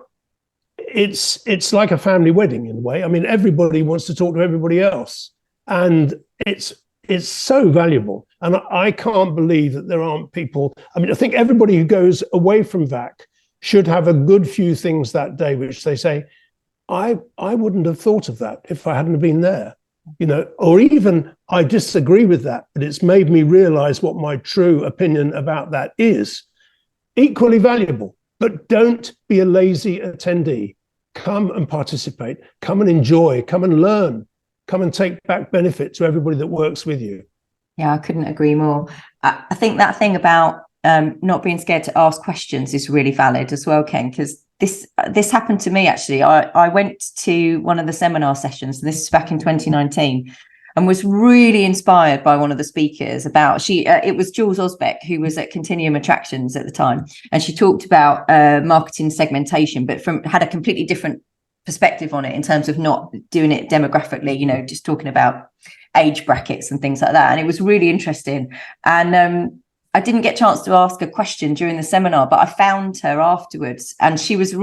it's like a family wedding in a way. I mean, everybody wants to talk to everybody else, and it's so valuable. And I can't believe that there aren't people. I mean, I think everybody who goes away from VAC should have a good few things that day, which they say, I wouldn't have thought of that if I hadn't been there, or even I disagree with that, but it's made me realize what my true opinion about that is. Equally valuable. But don't be a lazy attendee. Come and participate. Come and enjoy. Come and learn. Come and take back benefit to everybody that works with you. Yeah, I couldn't agree more. I think that thing about not being scared to ask questions is really valid as well, Ken, because this happened to me, actually. I went to one of the seminar sessions, and this is back in 2019, and was really inspired by one of the speakers about, it was Jules Osbeck, who was at Continuum Attractions at the time. And she talked about marketing segmentation, but had a completely different perspective on it in terms of not doing it demographically, just talking about age brackets and things like that. And it was really interesting. And I didn't get a chance to ask a question during the seminar, but I found her afterwards, and she was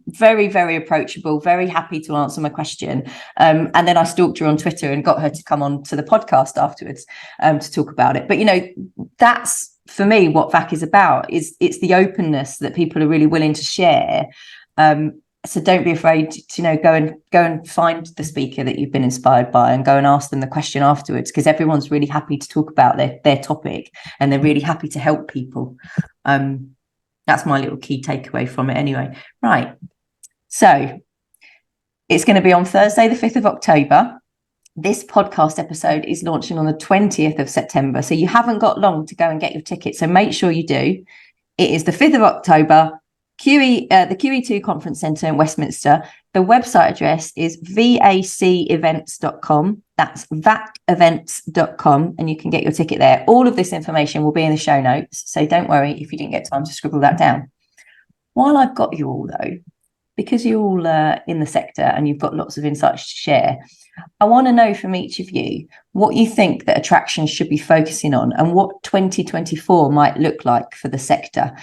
very, very approachable, very happy to answer my question. And then I stalked her on Twitter and got her to come on to the podcast afterwards to talk about it. But, that's for me what VAC is about. It's the openness that people are really willing to share. So don't be afraid to go and find the speaker that you've been inspired by and go and ask them the question afterwards, because everyone's really happy to talk about their topic, and they're really happy to help people. That's my little key takeaway from it anyway. Right. So it's going to be on Thursday, the 5th of October. This podcast episode is launching on the 20th of September. So you haven't got long to go and get your ticket. So make sure you do. It is the 5th of October. the QE2 Conference Centre in Westminster. The website address is vacevents.com. That's vacevents.com, and you can get your ticket there. All of this information will be in the show notes, so don't worry if you didn't get time to scribble that down. While I've got you all, though, because you're all in the sector and you've got lots of insights to share, I want to know from each of you what you think that attractions should be focusing on and what 2024 might look like for the sector.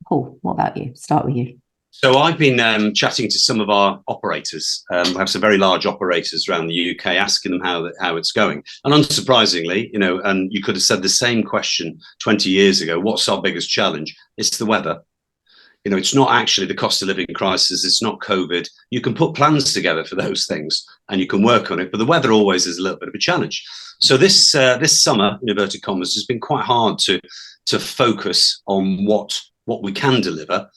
Paul, what about you? Start with you. So I've been chatting to some of our operators. We have some very large operators around the UK, asking them how it's going. And unsurprisingly, and you could have said the same question 20 years ago, what's our biggest challenge? It's the weather. It's not actually the cost of living crisis. It's not COVID. You can put plans together for those things and you can work on it, but the weather always is a little bit of a challenge. So this summer, in inverted commas, has been quite hard to focus on what we can deliver.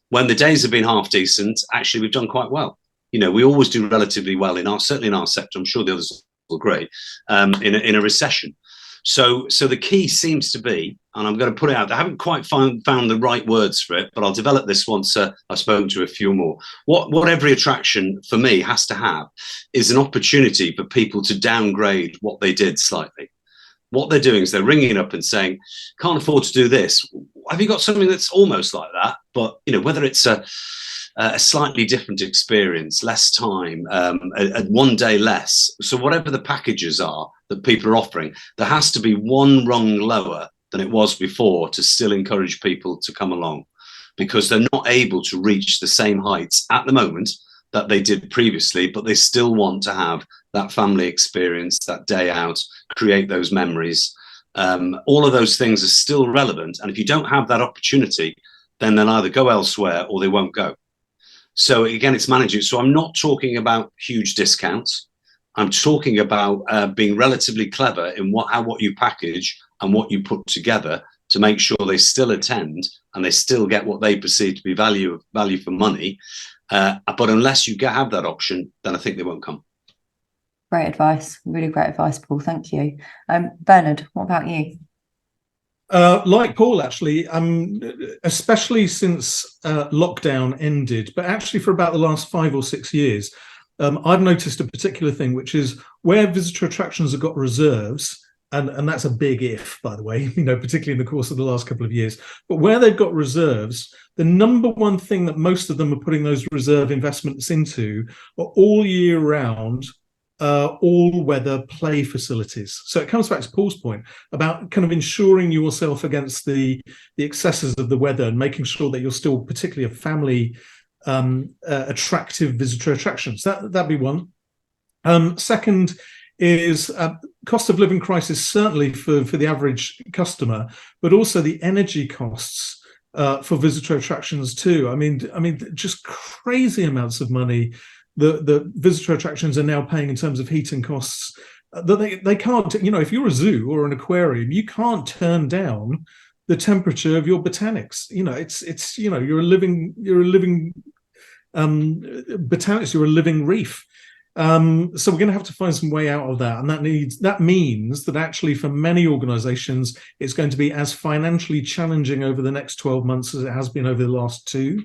When the days have been half decent, actually we've done quite well. We always do relatively well certainly in our sector. I'm sure the others will agree, in a recession. So the key seems to be, and I'm going to put it out, I haven't quite found the right words for it, but I'll develop this once I've spoken to a few more. What every attraction for me has to have is an opportunity for people to downgrade what they did slightly. What they're doing is they're ringing up and saying, can't afford to do this. Have you got something that's almost like that? But, whether it's a slightly different experience, less time, one day less. So whatever the packages are that people are offering, there has to be one rung lower than it was before to still encourage people to come along, because they're not able to reach the same heights at the moment that they did previously, but they still want to have that family experience, that day out, create those memories. All of those things are still relevant. And if you don't have that opportunity, then they'll either go elsewhere or they won't go. So again, it's managing. So I'm not talking about huge discounts. I'm talking about being relatively clever in what you package and what you put together to make sure they still attend and they still get what they perceive to be value for money. But unless you have that option, then I think they won't come. Great advice. Really great advice, Paul. Thank you. Bernard, what about you? Like Paul, actually, especially since lockdown ended, but actually for about the last 5 or 6 years, I've noticed a particular thing, which is where visitor attractions have got reserves, and that's a big if, by the way, particularly in the course of the last couple of years, but where they've got reserves, the number one thing that most of them are putting those reserve investments into are all year round all-weather play facilities. So it comes back to Paul's point about kind of insuring yourself against the excesses of the weather and making sure that you're still particularly a family attractive visitor attractions. That'd be one. Second is cost of living crisis, certainly for the average customer, but also the energy costs for visitor attractions too. I mean, just crazy amounts of money the visitor attractions are now paying in terms of heating costs that they can't, if you're a zoo or an aquarium, you can't turn down the temperature of your botanics. It's you're a living botanics, you're a living reef. So we're going to have to find some way out of that. And that means that actually for many organizations, it's going to be as financially challenging over the next 12 months as it has been over the last 2.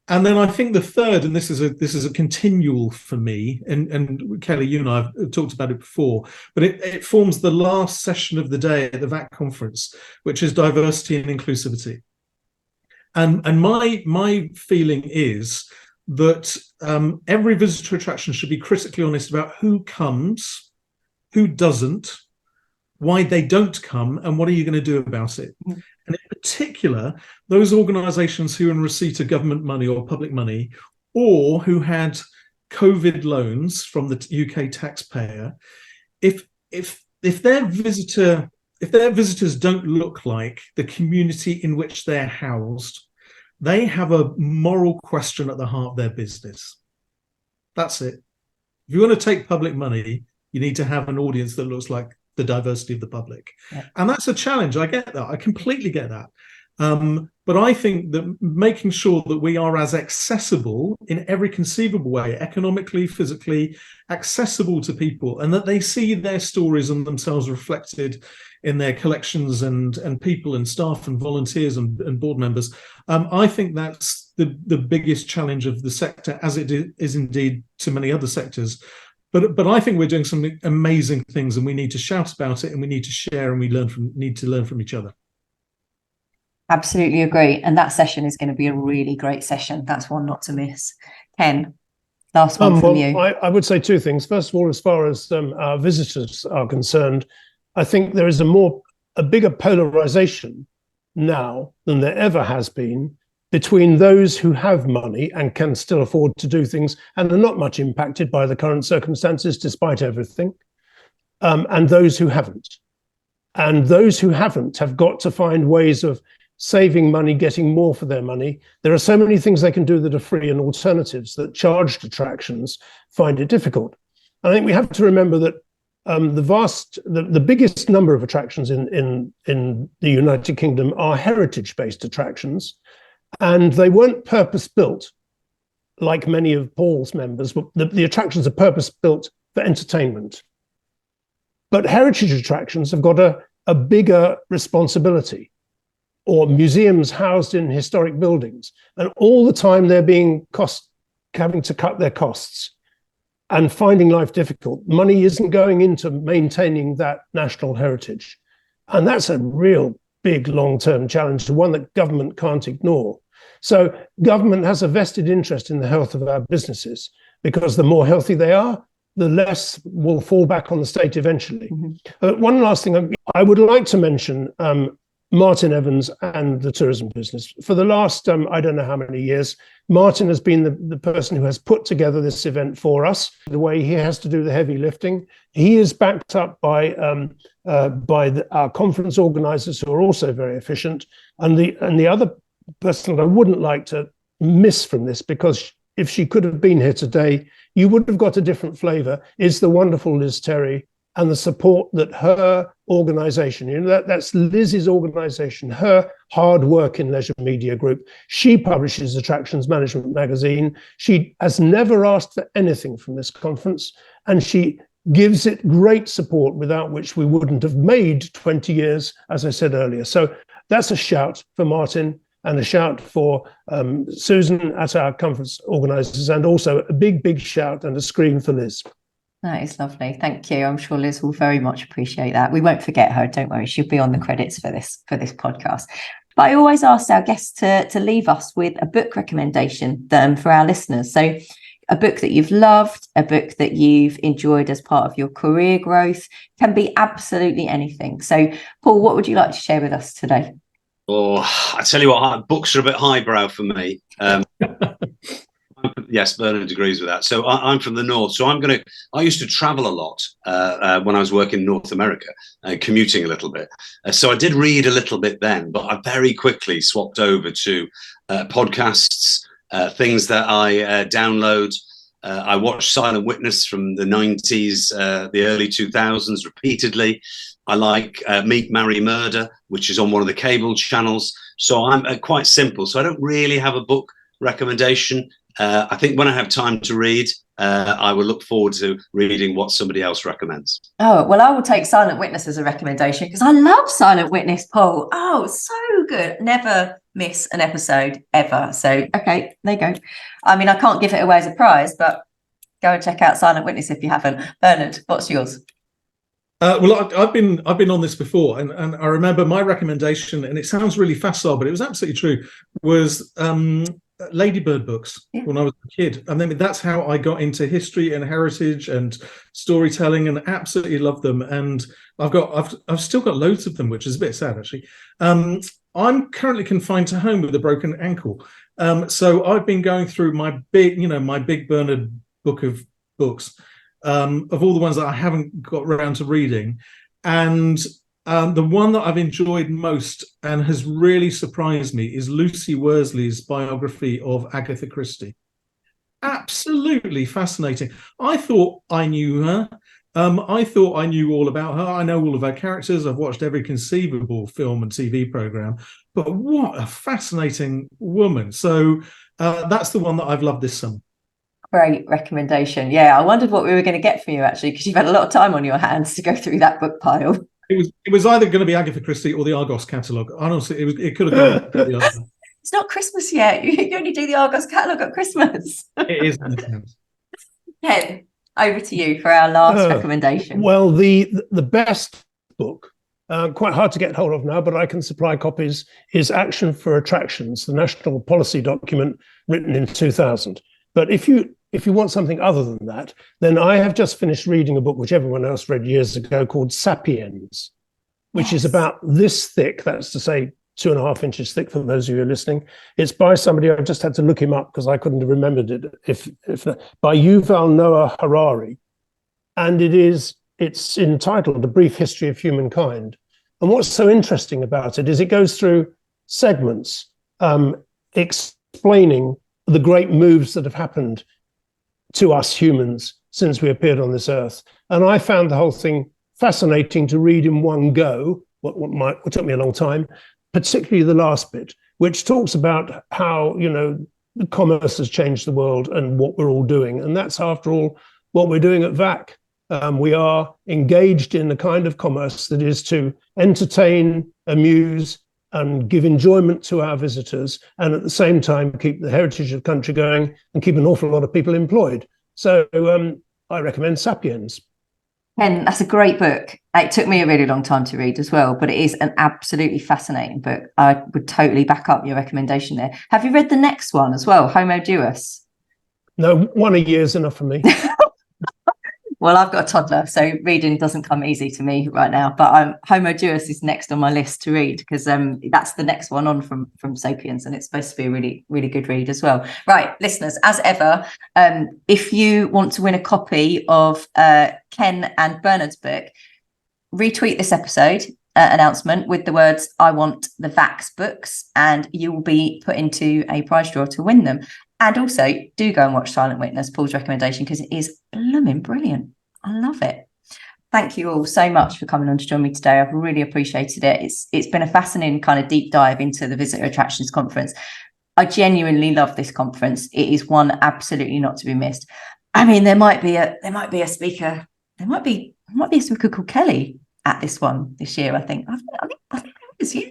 And then I think the third, and this is a continual for me, and Kelly, you and I have talked about it before, but it forms the last session of the day at the VAC conference, which is diversity and inclusivity. And my feeling is that every visitor attraction should be critically honest about who comes, who doesn't, why they don't come, and what are you going to do about it. And in particular, those organisations who are in receipt of government money or public money, or who had COVID loans from the UK taxpayer, if their visitors don't look like the community in which they're housed, they have a moral question at the heart of their business. That's it. If you want to take public money, you need to have an audience that looks like the diversity of the public. Yeah. And that's a challenge. I get that. I completely get that. But I think that making sure that we are as accessible in every conceivable way, economically, physically, accessible to people, and that they see their stories and themselves reflected in their collections and people and staff and volunteers and board members. I think that's the biggest challenge of the sector, as it is indeed to many other sectors. But I think we're doing some amazing things, and we need to shout about it, and we need to share, and we need to learn from each other. Absolutely agree. And that session is going to be a really great session. That's one not to miss. Ken, last one from you. I would say two things. First of all, as far as our visitors are concerned, I think there is a bigger polarization now than there ever has been between those who have money and can still afford to do things and are not much impacted by the current circumstances despite everything, and those who haven't. And those who haven't have got to find ways of saving money, getting more for their money. There are so many things they can do that are free and alternatives that charged attractions find it difficult. I think we have to remember that the biggest number of attractions in the United Kingdom are heritage-based attractions, and they weren't purpose-built like many of Paul's members. The attractions are purpose-built for entertainment. But heritage attractions have got a bigger responsibility, or museums housed in historic buildings, and all the time they're having to cut their costs and finding life difficult. Money isn't going into maintaining that national heritage. And that's a real big long-term challenge, one that government can't ignore. So government has a vested interest in the health of our businesses, because the more healthy they are, the less will fall back on the state eventually. Mm-hmm. One last thing I would like to mention, Martin Evans and the tourism business. For the last, I don't know how many years, Martin has been the person who has put together this event for us. The way he has to do the heavy lifting. He is backed up by our conference organisers, who are also very efficient. And the other person that I wouldn't like to miss from this, because if she could have been here today, you would have got a different flavour, is the wonderful Liz Terry, and the support that her organisation, that's Liz's organisation, her hard work in Leisure Media Group. She publishes Attractions Management magazine. She has never asked for anything from this conference, and she gives it great support, without which we wouldn't have made 20 years, as I said earlier. So that's a shout for Martin, and a shout for Susan at our conference organisers, and also a big, big shout and a scream for Liz. That is lovely. Thank you. I'm sure Liz will very much appreciate that. We won't forget her. Don't worry. She'll be on the credits for this podcast. But I always ask our guests to leave us with a book recommendation for our listeners. So a book that you've loved, a book that you've enjoyed as part of your career growth, can be absolutely anything. So, Paul, what would you like to share with us today? Oh, I tell you what, books are a bit highbrow for me. Yes, Bernard agrees with that. So I'm from the north. So I used to travel a lot when I was working in North America, commuting a little bit. So I did read a little bit then, but I very quickly swapped over to podcasts, things that I download. I watched Silent Witness from the 90s, the early 2000s repeatedly. I like Meet, Marry, Murder, which is on one of the cable channels. So I'm quite simple. So I don't really have a book recommendation. I think when I have time to read, I will look forward to reading what somebody else recommends. Oh, well, I will take Silent Witness as a recommendation, because I love Silent Witness, Paul. Oh, so good. Never miss an episode ever. So, okay, there you go. I mean, I can't give it away as a prize, but go and check out Silent Witness if you haven't. Bernard, what's yours? Well, I've been on this before, and I remember my recommendation, and it sounds really facile, but it was absolutely true, was Ladybird books when I was a kid. And then that's how I got into history and heritage and storytelling, and absolutely loved them. And I've still got loads of them, which is a bit sad, actually. I'm currently confined to home with a broken ankle. So I've been going through my big Bernard book of books, of all the ones that I haven't got around to reading. And the one that I've enjoyed most and has really surprised me is Lucy Worsley's biography of Agatha Christie. Absolutely fascinating. I thought I knew her. I thought I knew all about her. I know all of her characters. I've watched every conceivable film and TV program. But what a fascinating woman. So that's the one that I've loved this summer. Great recommendation. Yeah, I wondered what we were going to get from you, actually, because you've had a lot of time on your hands to go through that book pile. It was either going to be Agatha Christie or the Argos catalogue. Honestly, it could have gone the other. It's not Christmas yet. You only do the Argos catalogue at Christmas. It is. Ken, over to you for our last recommendation. Well, the best book, quite hard to get hold of now, but I can supply copies, is Action for Attractions, the national policy document written in 2000. But if you want something other than that, then I have just finished reading a book which everyone else read years ago called Sapiens, which is about this thick, that's to say 2.5 inches thick for those of you who are listening. It's by somebody, I just had to look him up because I couldn't have remembered it, by Yuval Noah Harari. And it's entitled A Brief History of Humankind. And what's so interesting about it is it goes through segments explaining the great moves that have happened to us humans since we appeared on this earth. And I found the whole thing fascinating to read in one go, what took me a long time, particularly the last bit, which talks about how, commerce has changed the world and what we're all doing. And that's, after all, what we're doing at VAC. We are engaged in the kind of commerce that is to entertain, amuse, and give enjoyment to our visitors, and at the same time keep the heritage of the country going and keep an awful lot of people employed. So I recommend Sapiens. Ken, that's a great book. It took me a really long time to read as well, but it is an absolutely fascinating book. I would totally back up your recommendation there. Have you read the next one as well, Homo Deus? No, one a year is enough for me. Well, I've got a toddler, so reading doesn't come easy to me right now. But Homo Deus is next on my list to read, because that's the next one on from Sapiens, and it's supposed to be a really, really good read as well. Right, listeners, as ever, if you want to win a copy of Ken and Bernard's book, retweet this episode announcement with the words, "I want the VAX books," and you will be put into a prize draw to win them. And also, do go and watch Silent Witness, Paul's recommendation, because it is blooming brilliant. I love it. Thank you all so much for coming on to join me today. I've really appreciated it. It's been a fascinating kind of deep dive into the Visitor Attractions Conference. I genuinely love this conference. It is one absolutely not to be missed. I mean, there might be a speaker. There might be a speaker called Kelly at this one this year. I think there is. Yeah.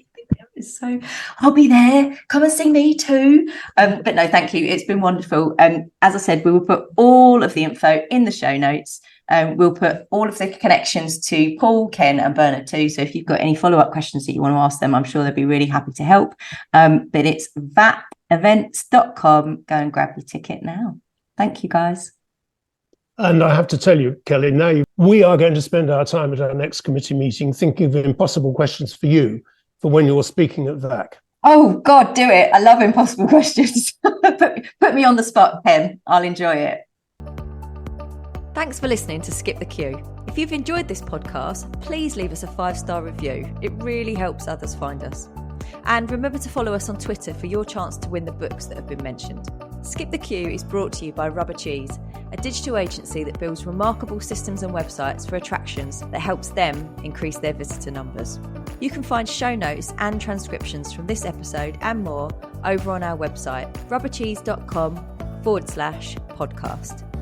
So I'll be there. Come and see me too. But no, thank you. It's been wonderful. As I said, we will put all of the info in the show notes. We'll put all of the connections to Paul, Ken and Bernard too. So if you've got any follow-up questions that you want to ask them, I'm sure they'll be really happy to help. But it's vacevents.com. Go and grab your ticket now. Thank you, guys. And I have to tell you, Kelly, now we are going to spend our time at our next committee meeting thinking of impossible questions for you for when you're speaking at VAC. Oh, God, do it. I love impossible questions. Put me on the spot, Ken. I'll enjoy it. Thanks for listening to Skip the Queue. If you've enjoyed this podcast, please leave us a 5-star review. It really helps others find us. And remember to follow us on Twitter for your chance to win the books that have been mentioned. Skip the Queue is brought to you by Rubber Cheese, a digital agency that builds remarkable systems and websites for attractions that helps them increase their visitor numbers. You can find show notes and transcriptions from this episode and more over on our website, rubbercheese.com/podcast.